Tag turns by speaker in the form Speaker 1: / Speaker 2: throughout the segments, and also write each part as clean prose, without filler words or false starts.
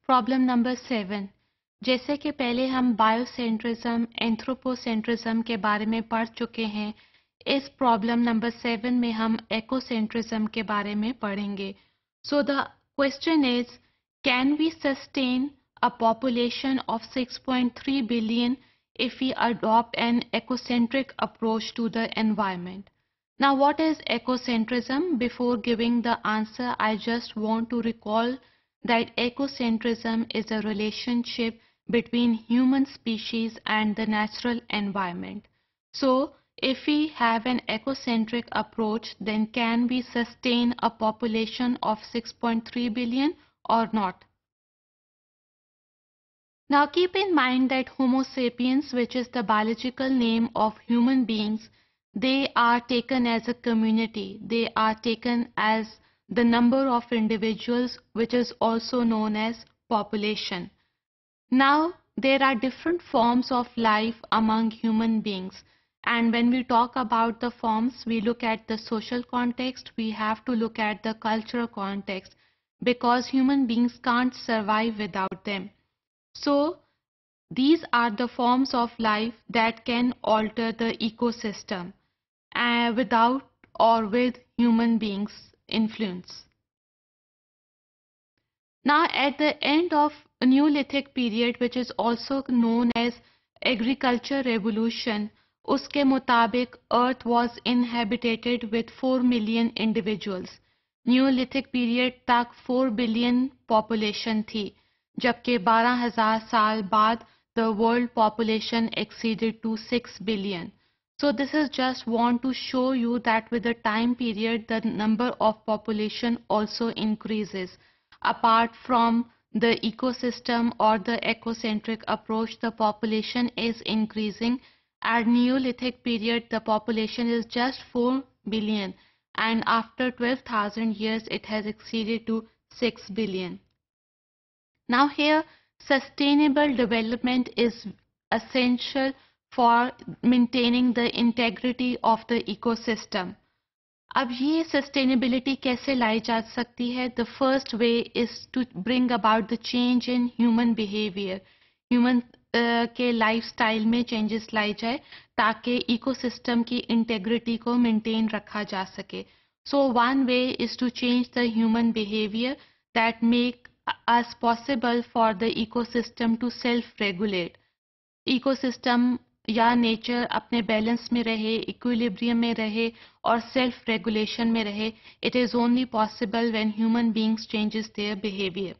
Speaker 1: Problem number 7। जैसे कि पहले हम बायोसेंट्रिज्म, एंथ्रोपोसेंट्रिज्म के बारे में पढ़ चुके हैं, इस प्रॉब्लम नंबर 7 में हम एकोसेंट्रिज्म के बारे में पढ़ेंगे। So the question is, can we sustain a population of 6.3 billion if we adopt an ecocentric approach to the environment? Now, what is ecocentrism? Before giving the answer, I just want to recall that ecocentrism is a relationship between human species and the natural environment. So, if we have an ecocentric approach, then can we sustain a population of 6.3 billion or not? Now keep in mind that Homo sapiens, which is the biological name of human beings, they are taken as a community. They are taken as the number of individuals, which is also known as population. Now there are different forms of life among human beings. And when we talk about the forms, we look at the social context, we have to look at the cultural context, because human beings can't survive without them. So, these are the forms of life that can alter the ecosystem without or with human beings' influence. Now, at the end of a Neolithic period, which is also known as agriculture revolution, उसके मुताबिक Earth was inhabited with 4 million individuals. Neolithic period तक 4 billion population थी, जबकि 12,000 साल बाद the world population exceeded to 6 billion. So this is just want to show you that with the time period, the number of population also increases. Apart from the ecosystem or the ecocentric approach, the population is increasing. At Neolithic period, the population is just 4 billion, and after 12,000 years, it has exceeded to 6 billion. Now here, sustainable development is essential for maintaining the integrity of the ecosystem. अब ये sustainability कैसे लाई जा सकती है? The first way is to bring about the change in human behaviour. Human के lifestyle में changes लाई जाए ताकि इकोसिस्टम की इंटेग्रिटी को मेंटेन रखा जा सके. So one way is to change the human behaviour that make as possible for the ecosystem to self-regulate. Ecosystem या नेचर अपने बैलेंस में रहे, इक्विलिब्रियम में रहे और सेल्फ रेगुलेशन में रहे. It is only possible when human beings changes their behaviour.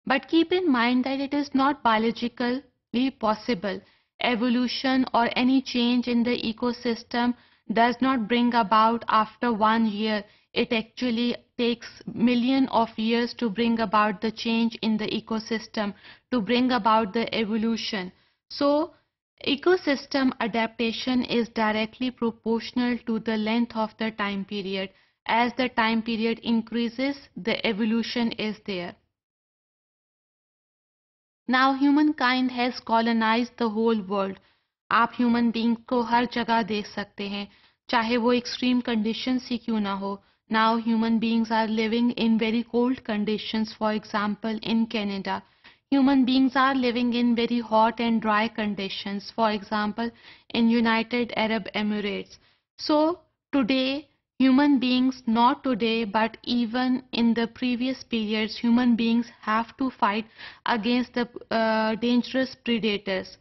Speaker 1: But keep in mind that it is not biologically possible. Evolution or any change in the ecosystem does not bring about after 1 year. It actually takes millions of years to bring about the change in the ecosystem, to bring about the evolution. So, ecosystem adaptation is directly proportional to the length of the time period. As the time period increases, the evolution is there. Now humankind has colonized the whole world. आप human being को हर जगह देख सकते हैं, चाहे वो extreme conditions ही क्यों ना हो. Now human beings are living in very cold conditions. For example, in Canada, human beings are living in very hot and dry conditions. For example, in United Arab Emirates. So today, human beings, not today, but even in the previous periods, human beings have to fight against the dangerous predators.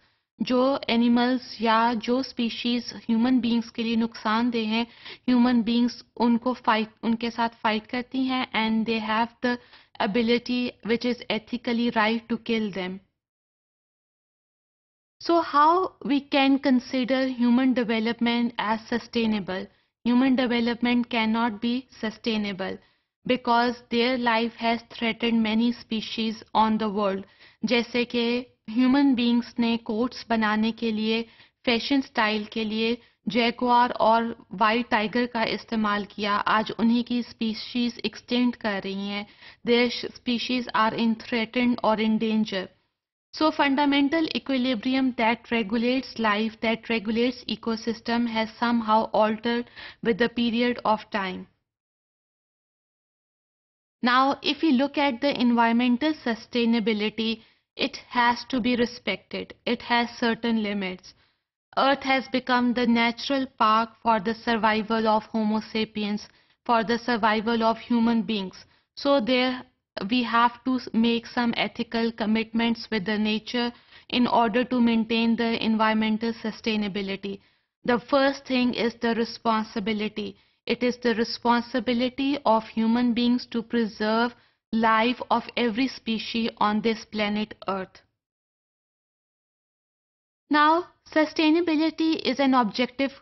Speaker 1: जो animals या जो species human beings के लिए नुकसानदेह हैं, human beings उनके साथ fight करती हैं, and they have the ability which is ethically right to kill them. So how we can consider human development as sustainable? Human development cannot be sustainable because their life has threatened many species on the world. जैसे कि human beings ने quotes बनाने के लिए, fashion style के लिए Jaguar और white tiger का इस्तेमाल किया. आज उन्हीं की स्पीशीज एक्सटेंड कर रही हैं. Their species are in threatened और in danger. So fundamental equilibrium that regulates life, that regulates ecosystem has somehow altered with the period of time. Now, if we look at the environmental sustainability, it has to be respected. It has certain limits. Earth has become the natural park for the survival of Homo sapiens, for the survival of human beings. So there we have to make some ethical commitments with the nature in order to maintain the environmental sustainability. The first thing is the responsibility. It is the responsibility of human beings to preserve life of every species on this planet Earth. Now, sustainability is an objective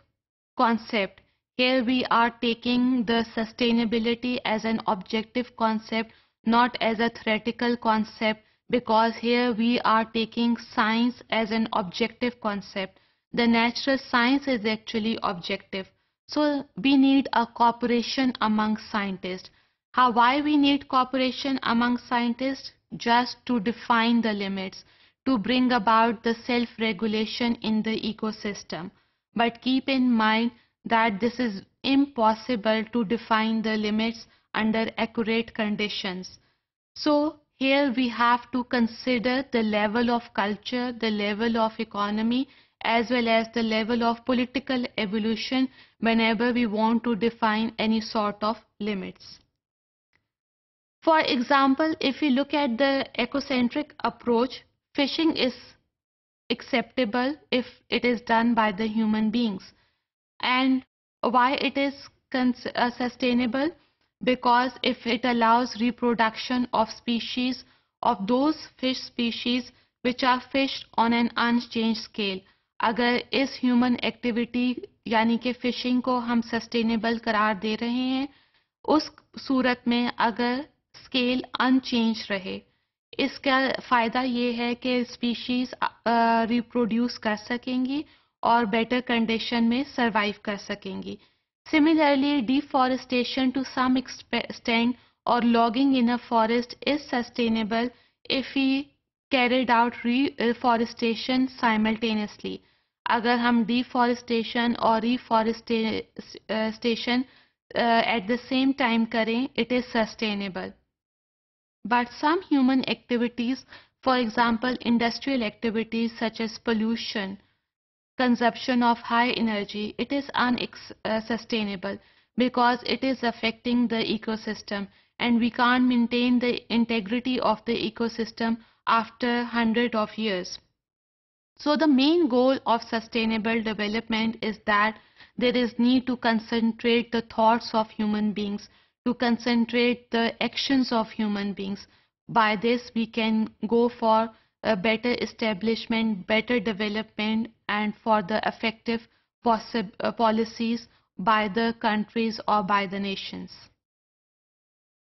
Speaker 1: concept. Here we are taking the sustainability as an objective concept, not as a theoretical concept, because here we are taking science as an objective concept. The natural science is actually objective. So we need a cooperation among scientists. Why we need cooperation among scientists? Just to define the limits, to bring about the self-regulation in the ecosystem. But keep in mind that this is impossible to define the limits under accurate conditions. So here we have to consider the level of culture, the level of economy, as well as the level of political evolution whenever we want to define any sort of limits. For example, if we look at the ecocentric approach, fishing is acceptable if it is done by the human beings. And why it is sustainable? Because if it allows reproduction of species, of those fish species which are fished on an unchanged scale. अगर इस human activity यानी कि fishing को हम sustainable करार दे रहे हैं, उस सूरत में अगर स्केल अनचेंज रहे, इसका फ़ायदा ये है कि स्पीशीज़ रिप्रोड्यूस कर सकेंगी और बेटर कंडीशन में सर्वाइव कर सकेंगी. Similarly, deforestation to some extent or logging in a forest is sustainable if we carried out reforestation simultaneously. अगर हम deforestation और reforestation at the same time करें, it is sustainable. But some human activities, for example, industrial activities such as pollution, consumption of high energy, it is unsustainable because it is affecting the ecosystem and we can't maintain the integrity of the ecosystem after hundreds of years. So the main goal of sustainable development is that there is need to concentrate the thoughts of human beings, to concentrate the actions of human beings. By this we can go for a better establishment, better development, and for the effective policies by the countries or by the nations.